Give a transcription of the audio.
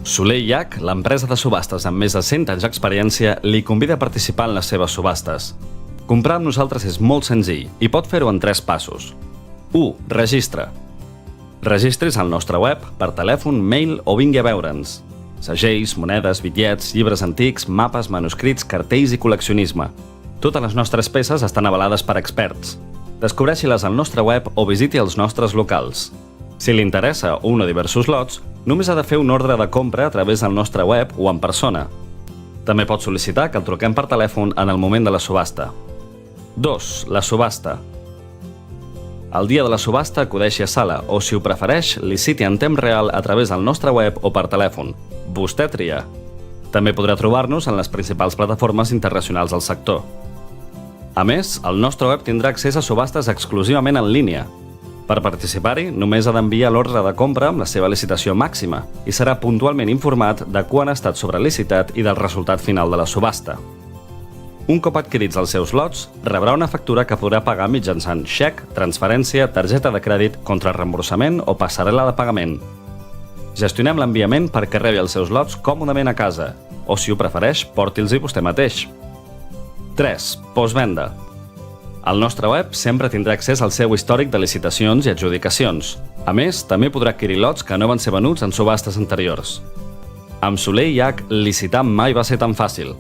Soler i Llach, l'empresa de subhastes amb més de 100 anys d'experiència, li convida a participar en les seves subhastes. Comprar amb nosaltres és molt senzill i pot fer-ho en 3 passos. 1. Registre. Registris al nostre web, per telèfon, mail o vingui a veure'ns. Segells, monedes, bitllets, llibres antics, mapes, manuscrits, cartells i col·leccionisme. Totes les nostres peces estan avalades per experts. Descobreixi-les al nostre web o visiti els nostres locals. Si li interessa un o diversos lots, només ha de fer un ordre de compra a través del nostre web o en persona. També pot sol·licitar que el truquem per telèfon en el moment de la subhasta. 2. La subhasta. El dia de la subhasta acudeixi a sala o, si ho prefereix, liciti en temps real a través del nostre web o per telèfon. Vostè tria. També podrà trobar-nos en les principals plataformes internacionals del sector. A més, el nostre web tindrà accés a subhastes exclusivament en línia. Per participar-hi, només ha d'enviar l'ordre de compra amb la seva licitació màxima i serà puntualment informat de quan ha estat sobrelicitat i del resultat final de la subhasta. Un cop adquirits els seus lots, rebrà una factura que podrà pagar mitjançant xec, transferència, targeta de crèdit, contrarreemborsament o passarel·la de pagament. Gestionem l'enviament perquè rebi els seus lots còmodament a casa o, si ho prefereix, porti'ls-hi vostè mateix. 3. Postvenda. El nostre web sempre tindrà accés al seu històric de licitacions i adjudicacions. A més, també podrà adquirir lots que no van ser venuts en subhastes anteriors. Amb Soler i Llach, licitar mai va ser tan fàcil.